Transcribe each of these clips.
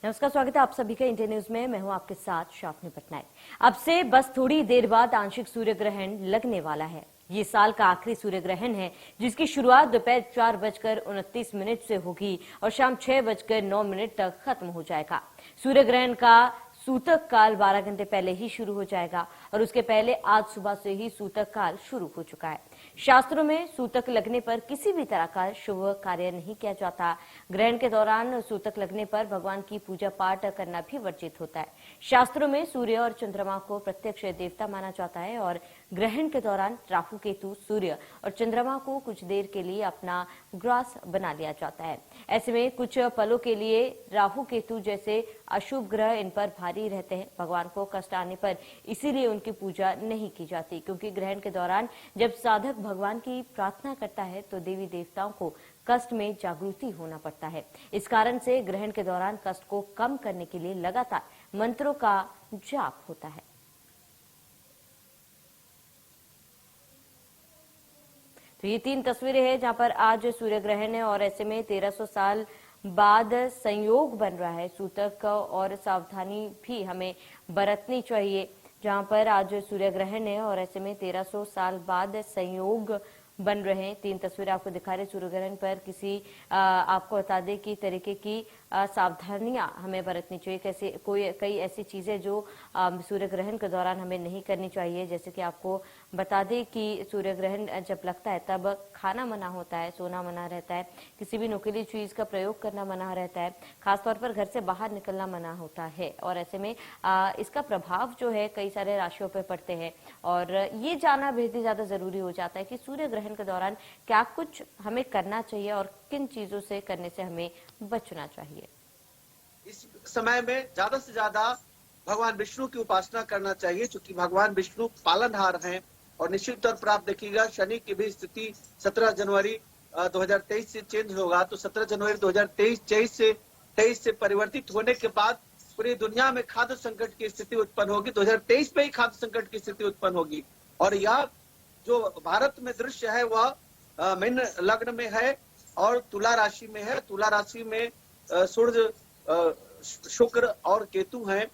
नमस्कार, स्वागत है आप सभी का इंडिया न्यूज में। मैं हूं आपके साथ शाफनी पटनायक। अब से बस थोड़ी देर बाद आंशिक सूर्य ग्रहण लगने वाला है। ये साल का आखिरी सूर्य ग्रहण है, जिसकी शुरुआत दोपहर 4:29 से होगी और शाम 6:09 तक खत्म हो जाएगा। सूर्य ग्रहण का सूतक काल 12 घंटे पहले ही शुरू हो जाएगा और उसके पहले आज सुबह से ही सूतक काल शुरू हो चुका है। शास्त्रों में सूतक लगने पर किसी भी तरह का शुभ कार्य नहीं किया जाता। ग्रहण के दौरान सूतक लगने पर भगवान की पूजा पाठ करना भी वर्जित होता है। शास्त्रों में सूर्य और चंद्रमा को प्रत्यक्ष देवता माना जाता है और ग्रहण के दौरान राहु केतु सूर्य और चंद्रमा को कुछ देर के लिए अपना ग्रास बना लिया जाता है। ऐसे में कुछ पलों के लिए राहु केतु जैसे अशुभ ग्रह इन पर भारी रहते हैं। भगवान को कष्ट आने पर इसीलिए उनकी पूजा नहीं की जाती, क्योंकि ग्रहण के दौरान जब साधक भगवान की प्रार्थना करता है तो देवी देवताओं को कष्ट में जागृति होना पड़ता है। इस कारण से ग्रहण के दौरान कष्ट को कम करने के लिए लगातार मंत्रों का जाप होता है। तो ये 3 तस्वीरें हैं जहां पर आज सूर्य ग्रहण है और ऐसे में 1300 साल बाद संयोग बन रहा है सूतक और सावधानी भी हमें बरतनी चाहिए। जहां पर आज सूर्य ग्रहण है और ऐसे में 1300 साल बाद संयोग बन रहे हैं। 3 तस्वीरें आपको दिखा रहे सूर्य ग्रहण पर। आपको बता दें कि तरीके की सावधानियां हमें बरतनी चाहिए। कई ऐसी चीजें जो सूर्य ग्रहण के दौरान हमें नहीं करनी चाहिए। जैसे कि आपको बता दें कि सूर्य ग्रहण जब लगता है तब खाना मना होता है, सोना मना रहता है, किसी भी नुकीली चीज का प्रयोग करना मना रहता है, खासतौर पर घर से बाहर निकलना मना होता है। और ऐसे में इसका प्रभाव जो है कई सारे राशियों पर पड़ते हैं और ये जानना बेहद ज्यादा जरूरी हो जाता है कि सूर्य ग्रहण के दौरान क्या कुछ हमें करना चाहिए और किन चीजों से करने से हमें बचना चाहिए। इस समय में ज्यादा से ज्यादा भगवान विष्णु की उपासना करना चाहिए, क्योंकि भगवान विष्णु पालनहार हैं। और निश्चित तौर पर आप देखिएगा शनि की भी स्थिति 17 जनवरी 2023 से चेंज होगा। तो 17 जनवरी 2023 से परिवर्तित होने के बाद पूरी दुनिया में खाद्य संकट की स्थिति उत्पन्न होगी। 2023 में ही खाद्य संकट की स्थिति उत्पन्न होगी। और यह जो भारत में दृश्य है वह मीन लग्न में है और तुला राशि में है। तुला राशि में सूर्य, शुक्र और केतु हैं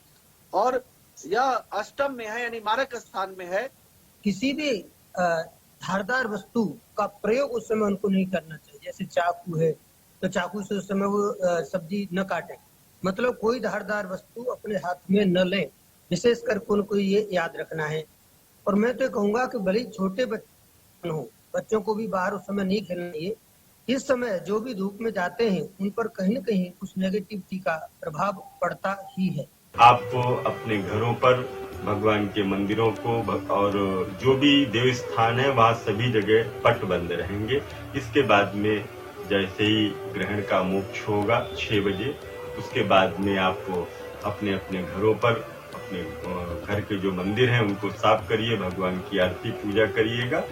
और यह अष्टम में है, यानी मारक स्थान में है। किसी भी धारदार वस्तु का प्रयोग उस समय उनको नहीं करना चाहिए। जैसे चाकू है तो चाकू से उस समय वो सब्जी न काटे, मतलब कोई धारदार वस्तु अपने हाथ में न लें। विशेष कर उनको ये याद रखना है। और मैं तो कहूंगा कि भले छोटे बच्चे हो, बच्चों को भी बाहर उस समय नहीं खेलना चाहिए। इस समय जो भी धूप में जाते हैं उन पर कहीं न कहीं कुछ नेगेटिविटी का प्रभाव पड़ता ही है। आपको अपने घरों पर भगवान के मंदिरों को और जो भी देव स्थान है वहाँ सभी जगह पट बंद रहेंगे। इसके बाद में जैसे ही ग्रहण का मोक्ष होगा 6 बजे, उसके बाद में आपको अपने अपने घरों पर अपने घर के जो मंदिर हैं उनको साफ करिए, भगवान की आरती पूजा करिएगा।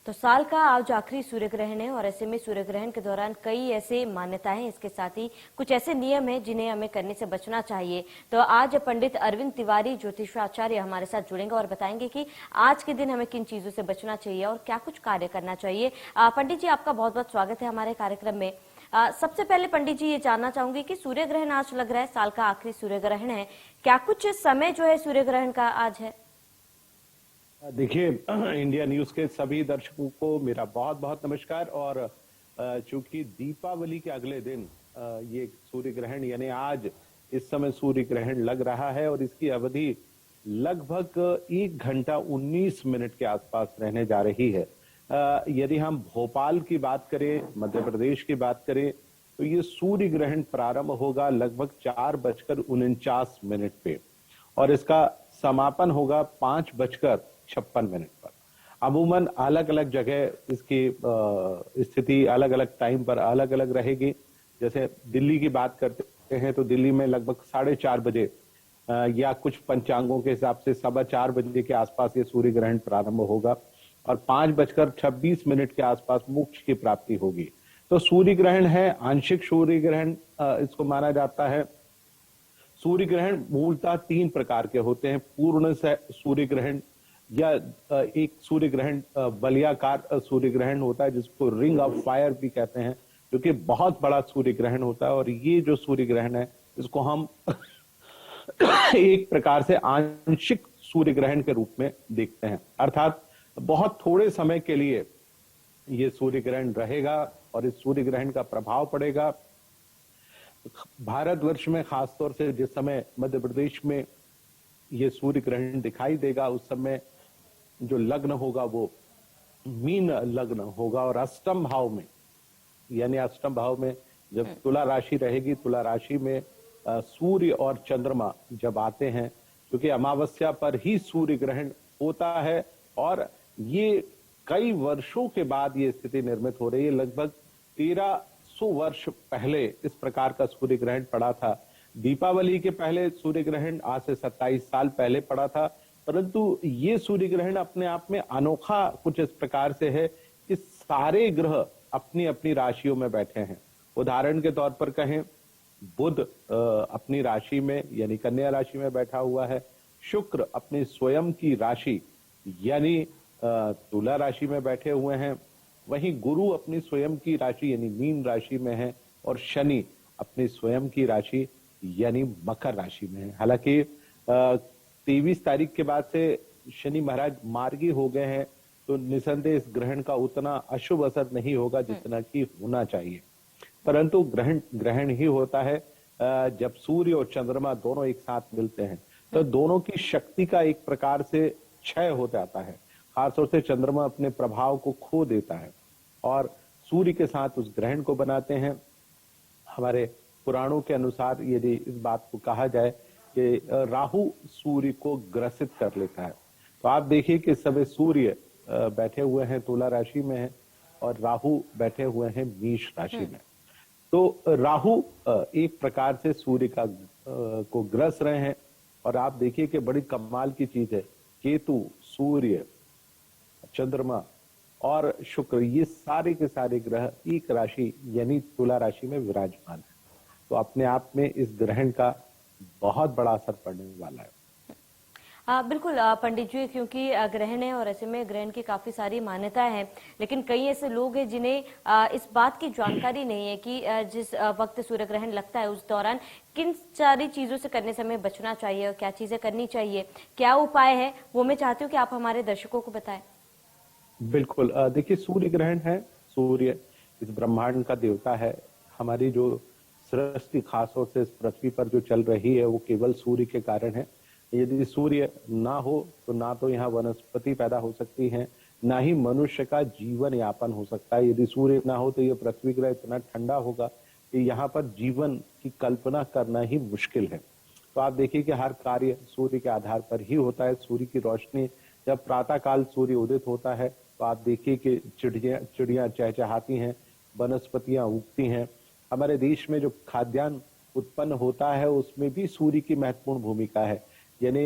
तो साल का आज आखिरी सूर्य ग्रहण है और ऐसे में सूर्य ग्रहण के दौरान कई ऐसे मान्यताएं हैं, इसके साथ ही कुछ ऐसे नियम हैं जिन्हें हमें करने से बचना चाहिए। तो आज पंडित अरविंद तिवारी ज्योतिषाचार्य हमारे साथ जुड़ेंगे और बताएंगे कि आज के दिन हमें किन चीजों से बचना चाहिए और क्या कुछ कार्य करना चाहिए। पंडित जी, आपका बहुत बहुत स्वागत है हमारे कार्यक्रम में। सबसे पहले पंडित जी ये जानना चाहूंगी कि सूर्य ग्रहण आज लग रहा है, साल का आखिरी सूर्य ग्रहण है, क्या कुछ समय जो है सूर्य ग्रहण का आज है? देखिए, इंडिया न्यूज के सभी दर्शकों को मेरा बहुत बहुत नमस्कार। और चूंकि दीपावली के अगले दिन ये सूर्य ग्रहण यानी आज इस समय सूर्य ग्रहण लग रहा है और इसकी अवधि लगभग 1 घंटा 19 मिनट के आसपास रहने जा रही है। यदि हम भोपाल की बात करें, मध्य प्रदेश की बात करें, तो ये सूर्य ग्रहण प्रारंभ होगा लगभग 4:49 पे और इसका समापन होगा 5:56 पर। अमूमन अलग अलग जगह इसकी स्थिति अलग अलग टाइम पर अलग अलग रहेगी। जैसे दिल्ली की बात करते हैं तो दिल्ली में लगभग 4:30 बजे या कुछ पंचांगों के हिसाब से 4:15 बजे के आसपास ये सूर्य ग्रहण प्रारंभ होगा और 5:26 के आसपास मोक्ष की प्राप्ति होगी। तो सूर्य ग्रहण है, आंशिक सूर्य ग्रहण इसको माना जाता है। सूर्य ग्रहण मूलतः 3 प्रकार के होते हैं। पूर्ण सूर्य ग्रहण या एक सूर्य ग्रहण वलयाकार सूर्य ग्रहण होता है जिसको रिंग ऑफ फायर भी कहते हैं। जो कि बहुत बड़ा सूर्य ग्रहण होता है। और ये जो सूर्य ग्रहण है इसको हम एक प्रकार से आंशिक सूर्य ग्रहण के रूप में देखते हैं, अर्थात बहुत थोड़े समय के लिए ये सूर्य ग्रहण रहेगा और इस सूर्य ग्रहण का प्रभाव पड़ेगा भारतवर्ष में। खासतौर से जिस समय मध्य प्रदेश में ये सूर्य ग्रहण दिखाई देगा उस समय जो लग्न होगा वो मीन लग्न होगा, और अष्टम भाव में, यानी अष्टम भाव में जब तुला राशि रहेगी, तुला राशि में सूर्य और चंद्रमा जब आते हैं, क्योंकि अमावस्या पर ही सूर्य ग्रहण होता है और ये कई वर्षों के बाद ये स्थिति निर्मित हो रही है। लगभग 1300 वर्ष पहले इस प्रकार का सूर्य ग्रहण पड़ा था। दीपावली के पहले सूर्य ग्रहण आज से 27 साल पहले पड़ा था, परंतु ये सूर्य ग्रहण अपने आप में अनोखा कुछ इस प्रकार से है कि सारे ग्रह अपनी अपनी राशियों में बैठे हैं। उदाहरण के तौर पर कहें, बुध अपनी राशि में यानी कन्या राशि में बैठा हुआ है, शुक्र अपनी स्वयं की राशि यानी तुला राशि में बैठे हुए हैं, वहीं गुरु अपनी स्वयं की राशि यानी मीन राशि में है, और शनि अपनी स्वयं की राशि यानी मकर राशि में है। हालांकि 23 तारीख के बाद से शनि महाराज मार्गी हो गए हैं, तो निसंदेह इस ग्रहण का उतना अशुभ असर नहीं होगा जितना कि होना चाहिए, परंतु ग्रहण ही होता है जब सूर्य और चंद्रमा दोनों एक साथ मिलते हैं, तो दोनों की शक्ति का एक प्रकार से क्षय हो जाता है। खासतौर से चंद्रमा अपने प्रभाव को खो देता है और सूर्य के साथ उस ग्रहण को बनाते हैं। हमारे पुराणों के अनुसार यदि इस बात को कहा जाए कि राहु सूर्य को ग्रसित कर लेता है, तो आप देखिए कि इस समय सूर्य बैठे हुए हैं तुला राशि में है और राहु बैठे हुए हैं मेष राशि में। तो राहु एक प्रकार से सूर्य का को ग्रस रहे हैं, और आप देखिए कि बड़ी कमाल की चीज है, केतु, सूर्य, चंद्रमा और शुक्र ये सारे के सारे ग्रह एक राशि यानी तुला राशि में विराजमान है। तो अपने आप में इस ग्रहण का बहुत बड़ा असर पड़ने वाला है। बिल्कुल पंडित जी, क्योंकि ग्रहण है और ऐसे में ग्रहण की काफी सारी मान्यताएं हैं, लेकिन कई ऐसे लोग हैं जिन्हें इस बात की जानकारी नहीं है कि जिस वक्त सूर्य ग्रहण लगता है उस दौरान किन सारी चीजों से करने से हमें बचना चाहिए और क्या चीजें करनी चाहिए, क्या उपाय है, वो मैं चाहती हूँ कि आप हमारे दर्शकों को बताएं। बिल्कुल, देखिए सूर्य ग्रहण है, सूर्य इस ब्रह्मांड का देवता है। हमारी जो सृष्टि खासतौर से इस पृथ्वी पर जो चल रही है वो केवल सूर्य के कारण है। यदि सूर्य ना हो तो ना तो यहाँ वनस्पति पैदा हो सकती है, ना ही मनुष्य का जीवन यापन हो सकता है। यदि सूर्य ना हो तो ये पृथ्वी ग्रह इतना ठंडा होगा कि यहाँ पर जीवन की कल्पना करना ही मुश्किल है। तो आप देखिए कि हर कार्य सूर्य के आधार पर ही होता है। सूर्य की रोशनी जब प्रातः काल सूर्य उदित होता है तो आप देखिए कि चिड़ियां चहचहाती हैं, वनस्पतियां उगती हैं। हमारे देश में जो खाद्यान्न उत्पन्न होता है उसमें भी सूर्य की महत्वपूर्ण भूमिका है। यानी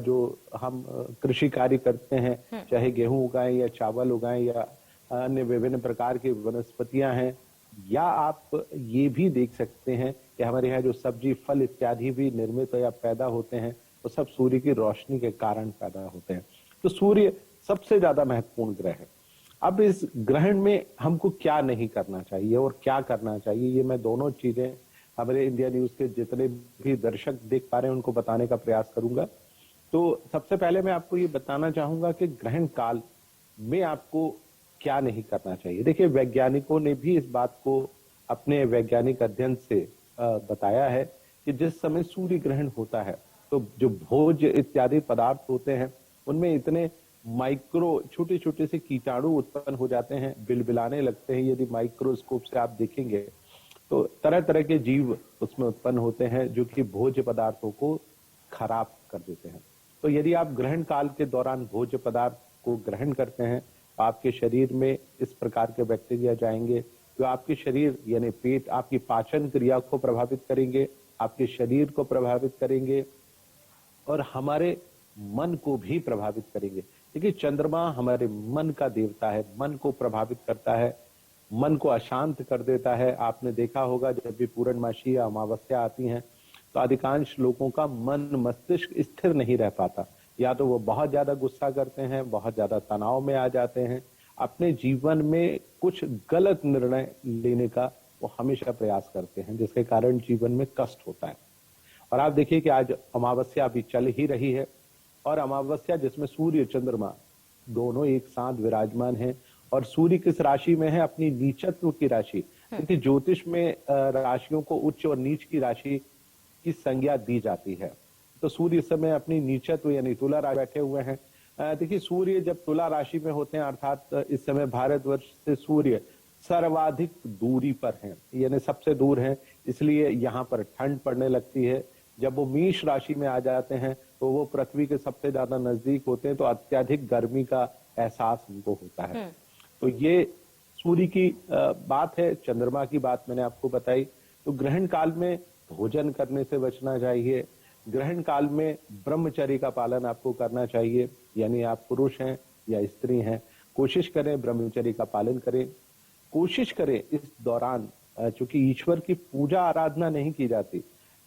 जो हम कृषि कार्य करते हैं, चाहे गेहूं उगाएं या चावल उगाएं या अन्य विभिन्न प्रकार की वनस्पतियां हैं, या आप ये भी देख सकते हैं कि हमारे यहाँ जो सब्जी फल इत्यादि भी निर्मित या पैदा होते हैं वो सब सूर्य की रोशनी के कारण पैदा होते हैं। तो सूर्य सबसे ज्यादा महत्वपूर्ण ग्रह है। अब इस ग्रहण में हमको क्या नहीं करना चाहिए और क्या करना चाहिए, ये मैं दोनों चीजें हमारे इंडिया न्यूज के जितने भी दर्शक देख पा रहे हैं उनको बताने का प्रयास करूंगा। तो सबसे पहले मैं आपको ये बताना चाहूंगा कि ग्रहण काल में आपको क्या नहीं करना चाहिए। देखिए, वैज्ञानिकों ने भी इस बात को अपने वैज्ञानिक अध्ययन से बताया है कि जिस समय सूर्य ग्रहण होता है तो जो भोज इत्यादि पदार्थ होते हैं उनमें इतने माइक्रो छोटे छोटे से कीटाणु उत्पन्न हो जाते हैं, बिलबिलाने लगते हैं। यदि माइक्रोस्कोप से आप देखेंगे तो तरह तरह के जीव उसमें उत्पन्न होते हैं जो कि भोज्य पदार्थों को खराब कर देते हैं। तो यदि आप ग्रहण काल के दौरान भोज्य पदार्थ को ग्रहण करते हैं तो आपके शरीर में इस प्रकार के बैक्टीरिया जाएंगे जो आपके शरीर यानी पेट, आपकी पाचन क्रिया को प्रभावित करेंगे, आपके शरीर को प्रभावित करेंगे और हमारे मन को भी प्रभावित करेंगे। देखिए, चंद्रमा हमारे मन का देवता है, मन को प्रभावित करता है, मन को अशांत कर देता है। आपने देखा होगा जब भी पूर्णमासी या अमावस्या आती हैं तो अधिकांश लोगों का मन मस्तिष्क स्थिर नहीं रह पाता, या तो वो बहुत ज्यादा गुस्सा करते हैं, बहुत ज्यादा तनाव में आ जाते हैं, अपने जीवन में कुछ गलत निर्णय लेने का वो हमेशा प्रयास करते हैं, जिसके कारण जीवन में कष्ट होता है। और आप देखिए कि आज अमावस्या अभी चल ही रही है, और अमावस्या जिसमें सूर्य चंद्रमा दोनों एक साथ विराजमान हैं, और सूर्य किस राशि में है? अपनी नीचत्व की राशि, क्योंकि ज्योतिष में राशियों को उच्च और नीच की राशि की संज्ञा दी जाती है। तो सूर्य इस समय अपनी नीचत्व यानी तुला राशि बैठे हुए हैं। देखिए, सूर्य जब तुला राशि में होते हैं, अर्थात इस समय भारतवर्ष से सूर्य सर्वाधिक दूरी पर हैं, यानी सबसे दूर हैं, इसलिए यहाँ पर ठंड पड़ने लगती है। जब वो मेष राशि में आ जाते हैं तो वो पृथ्वी के सबसे ज्यादा नजदीक होते हैं, तो अत्यधिक गर्मी का एहसास उनको होता है। तो ये सूर्य की बात है। चंद्रमा की बात मैंने आपको बताई। तो ग्रहण काल में भोजन करने से बचना चाहिए। ग्रहण काल में ब्रह्मचर्य का पालन आपको करना चाहिए, यानी आप पुरुष हैं या स्त्री हैं, कोशिश करें ब्रह्मचर्य का पालन करें। कोशिश करें इस दौरान, चूंकि ईश्वर की पूजा आराधना नहीं की जाती,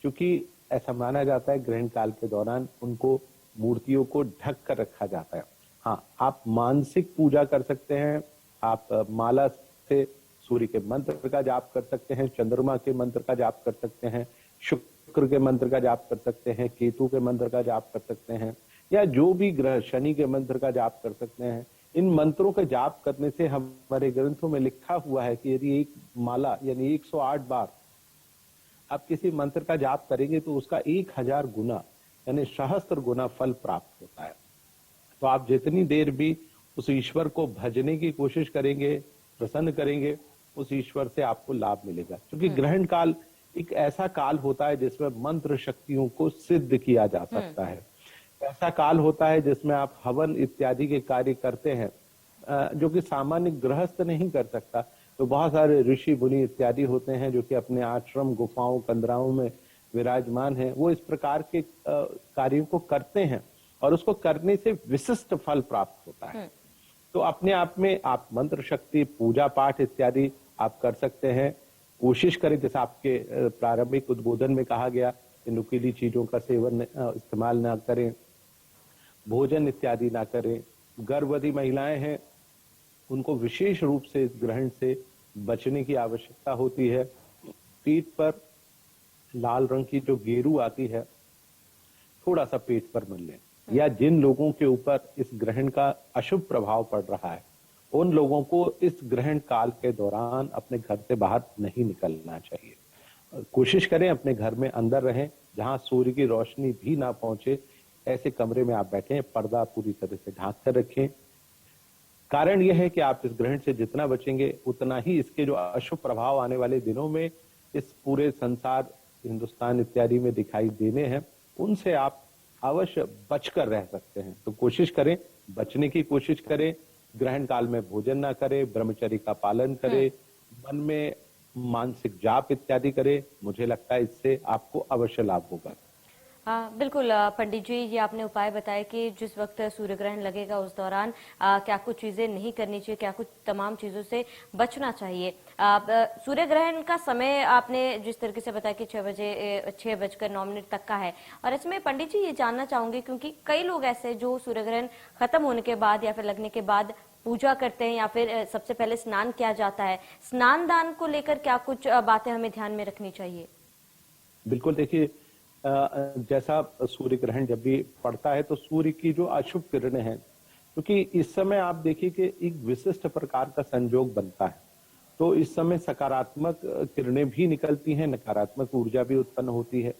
क्योंकि ऐसा माना जाता है ग्रहण काल के दौरान उनको मूर्तियों को ढक कर रखा जाता है। हाँ, आप मानसिक पूजा कर सकते हैं, आप माला से सूर्य के मंत्र का जाप कर सकते हैं, चंद्रमा के मंत्र का जाप कर सकते हैं, शुक्र के मंत्र का जाप कर सकते हैं, केतु के मंत्र का जाप कर सकते हैं, या जो भी ग्रह, शनि के मंत्र का जाप कर सकते हैं। इन मंत्रों का जाप करने से हमारे ग्रंथों में लिखा हुआ है कि यदि एक माला यानी 108 बार आप किसी मंत्र का जाप करेंगे तो उसका 1000 गुना यानी सहस्त्र गुना फल प्राप्त होता है। तो आप जितनी देर भी उस ईश्वर को भजने की कोशिश करेंगे, प्रसन्न करेंगे, उस ईश्वर से आपको लाभ मिलेगा। क्योंकि ग्रहण काल एक ऐसा काल होता है जिसमें मंत्र शक्तियों को सिद्ध किया जा सकता है। ऐसा काल होता है जिसमें आप हवन इत्यादि के कार्य करते हैं, जो कि सामान्य गृहस्थ नहीं कर सकता। तो बहुत सारे ऋषि मुनि इत्यादि होते हैं जो कि अपने आश्रम, गुफाओं, कंदराओं में विराजमान हैं, वो इस प्रकार के कार्यों को करते हैं और उसको करने से विशिष्ट फल प्राप्त होता है। तो अपने आप में आप मंत्र शक्ति, पूजा पाठ इत्यादि आप कर सकते हैं। कोशिश करें, जैसे आपके प्रारंभिक उद्बोधन में कहा गया कि नुकीली चीजों का सेवन इस्तेमाल ना करें, भोजन इत्यादि ना करें। गर्भवती महिलाएं हैं, उनको विशेष रूप से इस ग्रहण से बचने की आवश्यकता होती है। पीठ पर लाल रंग की जो गेरू आती है, थोड़ा सा पेट पर मल लें। या जिन लोगों के ऊपर इस ग्रहण का अशुभ प्रभाव पड़ रहा है, उन लोगों को इस ग्रहण काल के दौरान अपने घर से बाहर नहीं निकलना चाहिए। कोशिश करें अपने घर में अंदर रहें, जहां सूर्य की रोशनी भी ना पहुंचे, ऐसे कमरे में आप बैठें, पर्दा पूरी तरह से ढांक कर रखें। कारण यह है कि आप इस ग्रहण से जितना बचेंगे उतना ही इसके जो अशुभ प्रभाव आने वाले दिनों में इस पूरे संसार, हिंदुस्तान इत्यादि में दिखाई देने हैं, उनसे आप अवश्य बचकर रह सकते हैं। तो कोशिश करें, बचने की कोशिश करें। ग्रहण काल में भोजन ना करें, ब्रह्मचर्य का पालन करें, मन में मानसिक जाप इत्यादि करें। मुझे लगता है इससे आपको अवश्य लाभ होगा। बिल्कुल पंडित जी, ये आपने उपाय बताया कि जिस वक्त सूर्य ग्रहण लगेगा उस दौरान क्या कुछ चीजें नहीं करनी चाहिए, क्या कुछ तमाम चीजों से बचना चाहिए। सूर्य ग्रहण का समय आपने जिस तरीके से बताया कि 6:09 तक का है, और इसमें पंडित जी ये जानना चाहूंगी, क्योंकि कई लोग ऐसे जो सूर्य ग्रहण खत्म होने के बाद या फिर लगने के बाद पूजा करते हैं, या फिर सबसे पहले स्नान किया जाता है। स्नान दान को लेकर क्या कुछ बातें हमें ध्यान में रखनी चाहिए? बिल्कुल, देखिए, जैसा सूर्य ग्रहण जब भी पड़ता है तो सूर्य की जो अशुभ किरणें हैं, क्योंकि इस समय आप देखिए कि एक विशिष्ट प्रकार का संयोग बनता है, तो इस समय सकारात्मक किरणें भी निकलती हैं, नकारात्मक ऊर्जा भी उत्पन्न होती है।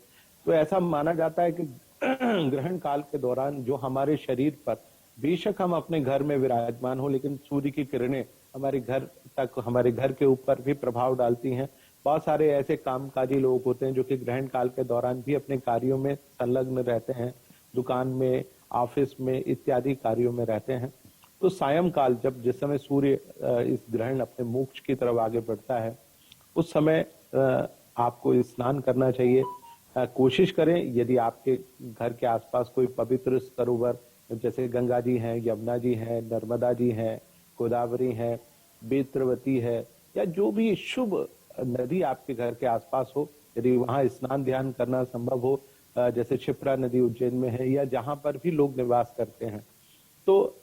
तो ऐसा माना जाता है कि ग्रहण काल के दौरान जो हमारे शरीर पर, बेशक हम अपने घर में विराजमान हो, लेकिन सूर्य की किरणें हमारे घर तक, हमारे घर के ऊपर भी प्रभाव डालती हैं। बहुत सारे ऐसे कामकाजी लोग होते हैं जो कि ग्रहण काल के दौरान भी अपने कार्यों में संलग्न रहते हैं, दुकान में, ऑफिस में इत्यादि कार्यों में रहते हैं। तो सायंकाल, जब जिस समय सूर्य इस ग्रहण अपने मोक्ष की तरफ आगे बढ़ता है, उस समय आपको स्नान करना चाहिए। कोशिश करें, यदि आपके घर के आसपास कोई पवित्र सरोवर जैसे गंगा जी हैं, यमुना जी हैं, नर्मदा जी हैं, गोदावरी है, बेत्रवती है, या जो भी शुभ नदी आपके घर के आसपास हो, यदि वहां स्नान ध्यान करना संभव हो, जैसे क्षिप्रा नदी उज्जैन में है, या जहां पर भी लोग निवास करते हैं, तो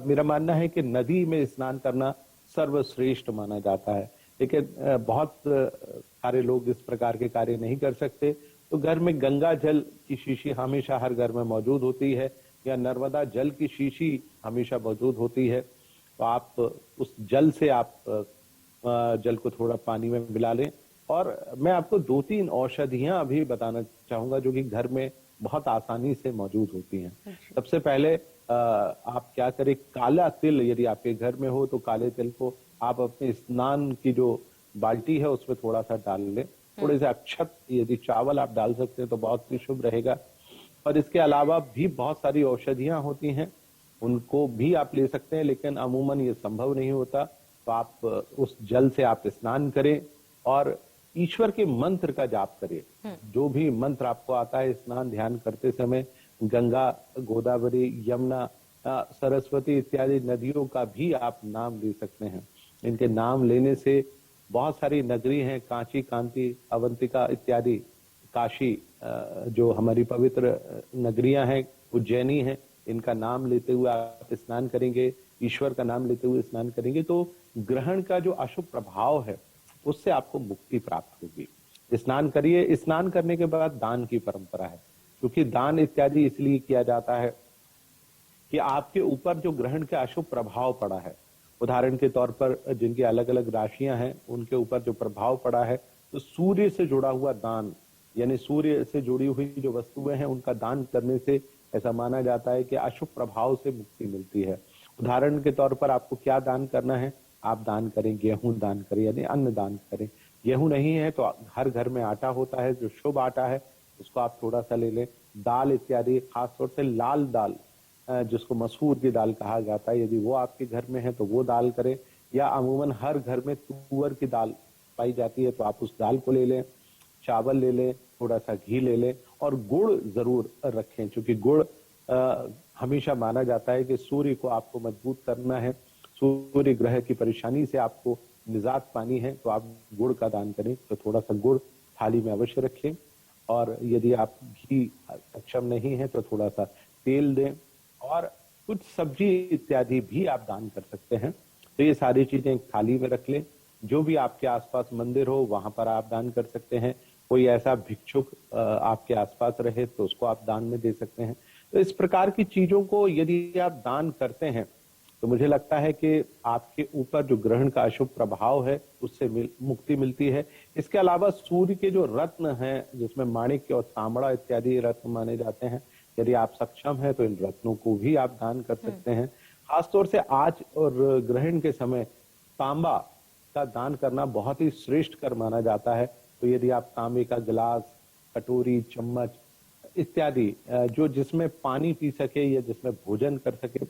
मेरा मानना है कि नदी में स्नान करना सर्वश्रेष्ठ माना जाता है। लेकिन बहुत सारे लोग इस प्रकार के कार्य नहीं कर सकते, तो घर में गंगा जल की शीशी हमेशा हर घर में मौजूद होती है, या नर्मदा जल की शीशी हमेशा मौजूद होती है। तो आप उस जल से आप जल को थोड़ा पानी में मिला लें। और मैं आपको 2-3 औषधियां अभी बताना चाहूंगा जो कि घर में बहुत आसानी से मौजूद होती हैं। सबसे पहले आप क्या करें, काला तिल यदि आपके घर में हो तो काले तिल को आप अपने स्नान की जो बाल्टी है उसमें थोड़ा सा डाल लें। थोड़े से अक्षत यदि चावल आप डाल सकते हैं तो बहुत ही शुभ रहेगा। और इसके अलावा भी बहुत सारी औषधियां होती हैं, उनको भी आप ले सकते हैं, लेकिन अमूमन ये संभव नहीं होता। तो आप उस जल से आप स्नान करें और ईश्वर के मंत्र का जाप करें। जो भी मंत्र आपको आता है स्नान ध्यान करते समय, गंगा, गोदावरी, यमुना, सरस्वती इत्यादि नदियों का भी आप नाम ले सकते हैं। इनके नाम लेने से बहुत सारी नगरी हैं, कांची, कांति, अवंतिका इत्यादि, काशी जो हमारी पवित्र नगरियां हैं, उज्जैनी हैं, इनका नाम लेते हुए आप स्नान करेंगे, ईश्वर का नाम लेते हुए स्नान करेंगे तो ग्रहण का जो अशुभ प्रभाव है उससे आपको मुक्ति प्राप्त होगी। स्नान करिए। स्नान करने के बाद दान की परंपरा है, क्योंकि दान इत्यादि इसलिए किया जाता है कि आपके ऊपर जो ग्रहण का अशुभ प्रभाव पड़ा है, उदाहरण के तौर पर जिनकी अलग अलग राशियां हैं उनके ऊपर जो प्रभाव पड़ा है, तो सूर्य से जुड़ा हुआ दान, यानी सूर्य से जुड़ी हुई जो वस्तुएं हैं उनका दान करने से ऐसा माना जाता है कि अशुभ प्रभाव से मुक्ति मिलती है। उदाहरण के तौर पर आपको क्या दान करना है, आप दान करें, गेहूं दान करें, यानी अन्न दान करें। गेहूं नहीं है तो हर घर में आटा होता है, जो शुभ आटा है उसको आप थोड़ा सा ले लें। दाल इत्यादि, खासतौर से लाल दाल जिसको मसूर की दाल कहा जाता है, यदि वो आपके घर में है तो वो दाल करें, या अमूमन हर घर में तुअर की दाल पाई जाती है तो आप उस दाल को ले लें। चावल ले लें, थोड़ा सा घी ले लें और गुड़ जरूर रखें, क्योंकि गुड़ हमेशा माना जाता है कि सूर्य को आपको मजबूत करना है, सूर्य ग्रह की परेशानी से आपको निजात पानी है, तो आप गुड़ का दान करें। तो थोड़ा सा गुड़ थाली में अवश्य रखें। और यदि आप घी सक्षम नहीं है तो थोड़ा सा तेल दें, और कुछ सब्जी इत्यादि भी आप दान कर सकते हैं। तो ये सारी चीजें एक थाली में रख लें। जो भी आपके आसपास मंदिर हो वहां पर आप दान कर सकते हैं। कोई ऐसा भिक्षुक आपके आसपास रहे तो उसको आप दान में दे सकते हैं। तो इस प्रकार की चीजों को यदि आप दान करते हैं तो मुझे लगता है कि आपके ऊपर जो ग्रहण का अशुभ प्रभाव है उससे मुक्ति मिलती है। इसके अलावा सूर्य के जो रत्न हैं, जिसमें माणिक्य और तांबड़ा इत्यादि रत्न माने जाते हैं, यदि आप सक्षम हैं तो इन रत्नों को भी आप दान कर सकते हैं। खासतौर से आज और ग्रहण के समय तांबा का दान करना बहुत ही श्रेष्ठ कर माना जाता है। तो यदि आप तांबे का गिलास, कटोरी, चम्मच इत्यादि जो जिसमें पानी पी सके या जिसमें भोजन कर सके,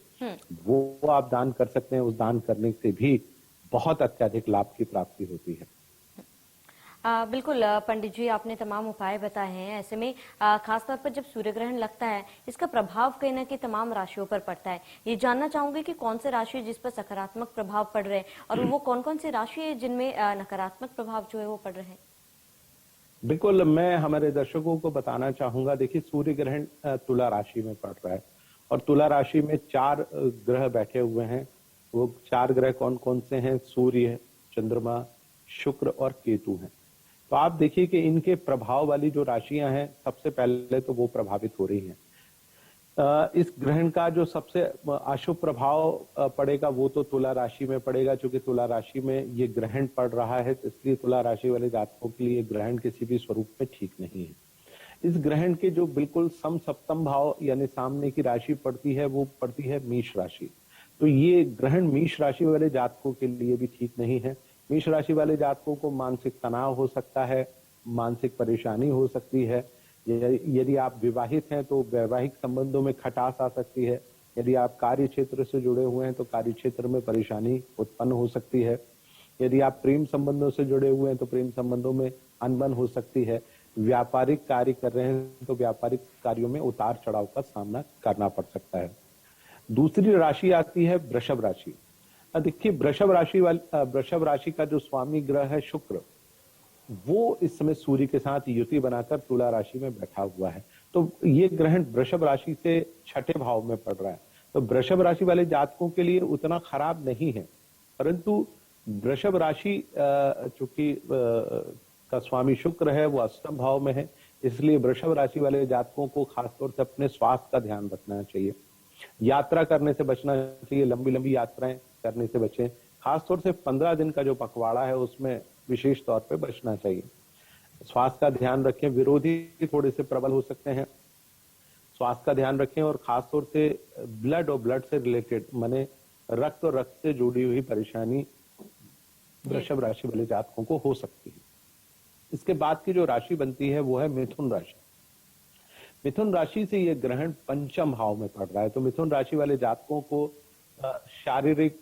वो आप दान कर सकते हैं। उस दान करने से भी बहुत अत्यधिक लाभ की प्राप्ति होती है। बिल्कुल पंडित जी, आपने तमाम उपाय बताए हैं। ऐसे में खासतौर पर जब सूर्य ग्रहण लगता है, इसका प्रभाव कहीं ना कहीं तमाम राशियों पर पड़ता है। ये जानना चाहूंगी कि कौन से राशि जिस पर सकारात्मक प्रभाव पड़ रहे हैं और वो कौन कौन सी राशि है जिनमें नकारात्मक प्रभाव जो है वो पड़ रहे हैं। बिल्कुल, मैं हमारे दर्शकों को बताना चाहूंगा। देखिए, सूर्य ग्रहण तुला राशि में पड़ रहा है और तुला राशि में 4 ग्रह बैठे हुए हैं। वो 4 ग्रह कौन कौन से हैं? सूर्य, चंद्रमा, शुक्र और केतु हैं। तो आप देखिए कि इनके प्रभाव वाली जो राशियां हैं, सबसे पहले तो वो प्रभावित हो रही हैं। इस ग्रहण का जो सबसे अशुभ प्रभाव पड़ेगा वो तो तुला राशि में पड़ेगा, क्योंकि तुला राशि में ये ग्रहण पड़ रहा है, इसलिए तुला राशि वाले जातकों के लिए ग्रहण किसी भी स्वरूप में ठीक नहीं है। इस ग्रहण के जो बिल्कुल सप्तम भाव यानी सामने की राशि पड़ती है वो पड़ती है मेष राशि। तो ये ग्रहण मेष राशि वाले जातकों के लिए भी ठीक नहीं है। मेष राशि वाले जातकों को मानसिक तनाव हो सकता है, मानसिक परेशानी हो सकती है। यदि आप विवाहित हैं तो वैवाहिक संबंधों में खटास आ सकती है। यदि आप कार्य क्षेत्र से जुड़े हुए हैं तो कार्य क्षेत्र में परेशानी उत्पन्न हो सकती है। यदि आप प्रेम संबंधों से जुड़े हुए हैं तो प्रेम संबंधों में अनबन हो सकती है। व्यापारिक कार्य कर रहे हैं तो व्यापारिक कार्यों में उतार चढ़ाव का सामना करना पड़ सकता है। दूसरी राशि आती है वृषभ राशि। देखिए, वृषभ राशि का जो स्वामी ग्रह है शुक्र, वो इस समय सूर्य के साथ युति बनाकर तुला राशि में बैठा हुआ है। तो ये ग्रहण वृषभ राशि से 6ठे भाव में पड़ रहा है। तो वृषभ राशि वाले जातकों के लिए उतना खराब नहीं है, परंतु वृषभ राशि चूंकि का स्वामी शुक्र है वो अष्टम भाव में है, इसलिए वृषभ राशि वाले जातकों को खासतौर से अपने स्वास्थ्य का ध्यान रखना चाहिए। यात्रा करने से बचना चाहिए, लंबी लंबी यात्राएं करने से बचें। खासतौर से 15 दिन का जो पखवाड़ा है उसमें विशेष तौर पे बचना चाहिए। स्वास्थ्य का ध्यान रखें, विरोधी थोड़े से प्रबल हो सकते हैं, स्वास्थ्य का ध्यान रखें। और खासतौर से ब्लड और ब्लड से रिलेटेड माने रक्त और रक्त से जुड़ी हुई परेशानी वृषभ राशि वाले जातकों को हो सकती है। इसके बाद की जो राशि बनती है वो है मिथुन राशि। मिथुन राशि से ये ग्रहण पंचम भाव में पड़ रहा है, तो मिथुन राशि वाले जातकों को शारीरिक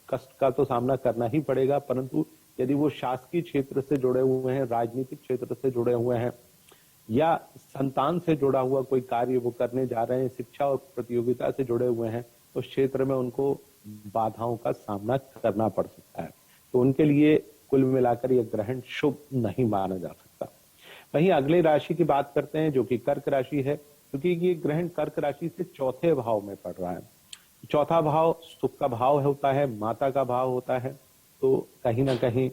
कष्ट का तो सामना करना ही पड़ेगा, परंतु यदि वो शासकीय क्षेत्र से जुड़े हुए हैं, राजनीतिक क्षेत्र से जुड़े हुए हैं या संतान से जुड़ा हुआ कोई कार्य वो करने जा रहे हैं, शिक्षा और प्रतियोगिता से जुड़े हुए हैं, तो उस क्षेत्र में उनको बाधाओं का सामना करना पड़ सकता है। तो उनके लिए कुल मिलाकर यह ग्रहण शुभ नहीं माना जा सकता। वहीं अगली राशि की बात करते हैं जो कि कर्क राशि है, क्योंकि ये ग्रहण कर्क राशि से चौथे भाव में पड़ रहा है। चौथा भाव सुख का भाव होता है, माता का भाव होता है, तो कहीं ना कहीं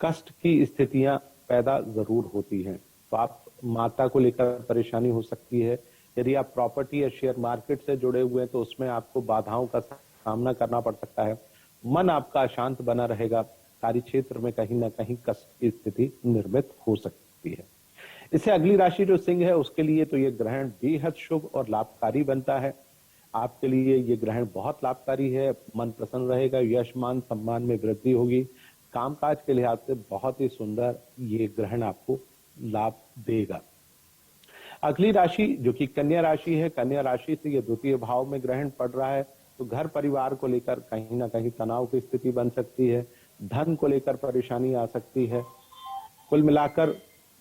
कष्ट की स्थितियां पैदा जरूर होती हैं। तो आप माता को लेकर परेशानी हो सकती है। यदि आप प्रॉपर्टी या शेयर मार्केट से जुड़े हुए हैं तो उसमें आपको बाधाओं का सामना करना पड़ सकता है। मन आपका अशांत बना रहेगा, कार्य क्षेत्र में कहीं ना कहीं कष्ट की स्थिति निर्मित हो सकती है। इससे अगली राशि जो सिंह है उसके लिए तो ये ग्रहण बेहद शुभ और लाभकारी बनता है। आपके लिए ये ग्रहण बहुत लाभकारी है, मन प्रसन्न रहेगा, यश मान सम्मान में वृद्धि होगी, कामकाज के लिहाज से बहुत ही सुंदर ये ग्रहण आपको लाभ देगा। अगली राशि जो कि कन्या राशि है, कन्या राशि से ये द्वितीय भाव में ग्रहण पड़ रहा है, तो घर परिवार को लेकर कहीं ना कहीं तनाव की स्थिति बन सकती है, धन को लेकर परेशानी आ सकती है। कुल मिलाकर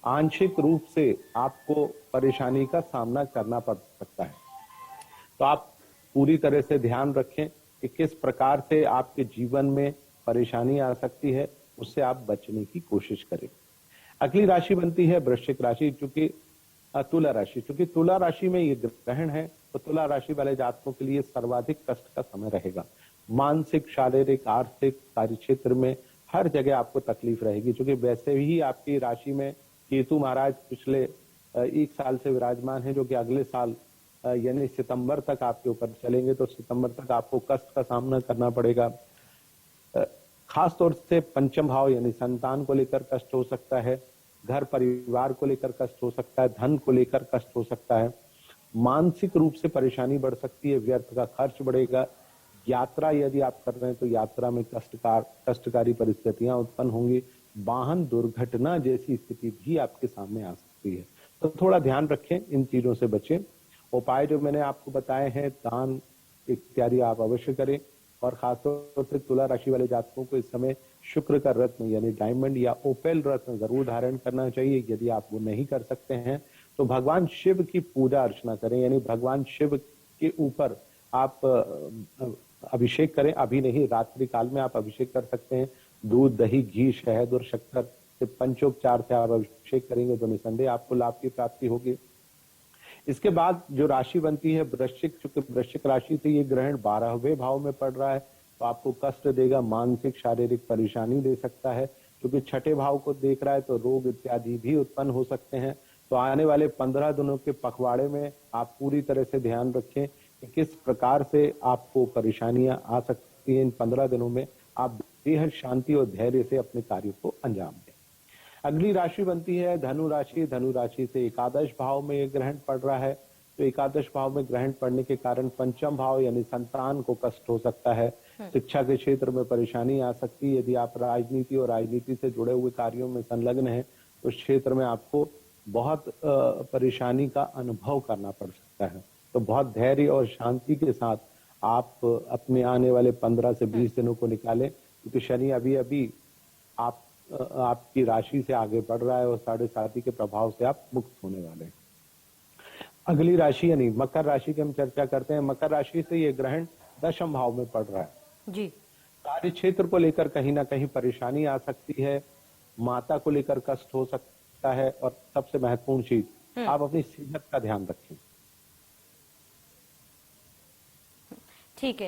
आंशिक रूप से आपको परेशानी का सामना करना पड़ सकता है। तो आप पूरी तरह से ध्यान रखें कि किस प्रकार से आपके जीवन में परेशानी आ सकती है, उससे आप बचने की कोशिश करें। अगली राशि बनती है वृश्चिक राशि, चूंकि तुला राशि, चूंकि तुला राशि में ये ग्रहण है तो तुला राशि वाले जातकों के लिए सर्वाधिक कष्ट का समय रहेगा। मानसिक, शारीरिक, आर्थिक कार्य क्षेत्र में हर जगह आपको तकलीफ रहेगी, क्योंकि वैसे ही आपकी राशि में केतु महाराज पिछले 1 साल से विराजमान है, जो कि अगले साल यानी सितंबर तक आपके ऊपर चलेंगे, तो सितंबर तक आपको कष्ट का सामना करना पड़ेगा। खास तौर से पंचम भाव यानी संतान को लेकर कष्ट हो सकता है, घर परिवार को लेकर कष्ट हो सकता है, धन को लेकर कष्ट हो सकता है, मानसिक रूप से परेशानी बढ़ सकती है, व्यर्थ का खर्च बढ़ेगा। यात्रा यदि आप कर रहे हैं तो यात्रा में कष्टकारी परिस्थितियां उत्पन्न होंगी, वाहन दुर्घटना जैसी स्थिति भी आपके सामने आ सकती है। तो थोड़ा ध्यान रखें, इन चीजों से बचें। उपाय जो मैंने आपको बताए हैं, दान इत्यादि आप अवश्य करें। और खासतौर से तुला राशि वाले जातकों को इस समय शुक्र का रत्न यानी डायमंड या ओपेल रत्न जरूर धारण करना चाहिए। यदि आप वो नहीं कर सकते हैं तो भगवान शिव की पूजा अर्चना करें, यानी भगवान शिव के ऊपर आप अभिषेक करें। अभी नहीं, रात्रि काल में आप अभिषेक कर सकते हैं। दूध, दही, घी, शहद और शक्कर से पंचोपचार से आप अभिषेक करेंगे तो निसंदेह आपको लाभ की प्राप्ति होगी। इसके बाद जो राशि बनती है वृश्चिक, चूंकि वृश्चिक राशि से ये ग्रहण 12वें भाव में पड़ रहा है, तो आपको कष्ट देगा, मानसिक शारीरिक परेशानी दे सकता है। क्योंकि छठे भाव को देख रहा है तो रोग इत्यादि भी उत्पन्न हो सकते हैं। तो आने वाले 15 दिनों के पखवाड़े में आप पूरी तरह से ध्यान रखें कि किस प्रकार से आपको परेशानियां आ सकती हैं। इन 15 दिनों में आप बेहद शांति और धैर्य से अपने कार्य को अंजाम दें। अगली राशि बनती है धनु राशि। धनु राशि से एकादश भाव में यह ग्रहण पड़ रहा है, तो एकादश भाव में ग्रहण पड़ने के कारण पंचम भाव यानी संतान को कष्ट हो सकता है, शिक्षा के क्षेत्र में परेशानी आ सकती है। यदि आप राजनीति और राजनीति से जुड़े हुए कार्यों में संलग्न हैं तो उस क्षेत्र में आपको बहुत परेशानी का अनुभव करना पड़ सकता है। तो बहुत धैर्य और शांति के साथ आप अपने आने वाले 15 से 20 दिनों को निकालें, क्योंकि शनि अभी अभी आपकी राशि से आगे बढ़ रहा है और 7.5 के प्रभाव से आप मुक्त होने वाले हैं। अगली राशि यानी मकर राशि की हम चर्चा करते हैं। मकर राशि से ये ग्रहण 10वें भाव में पड़ रहा है जी। कार्य क्षेत्र को लेकर कहीं ना कहीं परेशानी आ सकती है, माता को लेकर कष्ट हो सकता है, और सबसे महत्वपूर्ण चीज आप अपनी सेहत का ध्यान रखें। ठीक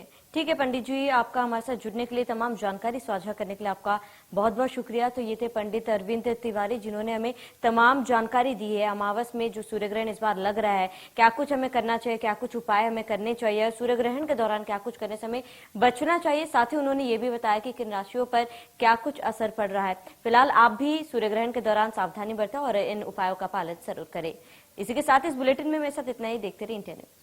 है पंडित जी, आपका हमारे साथ जुड़ने के लिए, तमाम जानकारी साझा करने के लिए आपका बहुत बहुत शुक्रिया। तो ये थे पंडित अरविंद तिवारी, जिन्होंने हमें तमाम जानकारी दी है। अमावस में जो सूर्य ग्रहण इस बार लग रहा है, क्या कुछ हमें करना चाहिए, क्या कुछ उपाय हमें करने चाहिए, सूर्य ग्रहण के दौरान क्या कुछ करने से हमें बचना चाहिए। साथ ही उन्होंने ये भी बताया कि किन राशियों पर क्या कुछ असर पड़ रहा है। फिलहाल आप भी सूर्य ग्रहण के दौरान सावधानी बरतें और इन उपायों का पालन जरूर करें। इसी के साथ इस बुलेटिन में मेरे साथ इतना ही। देखते रहिए इंडिया न्यूज।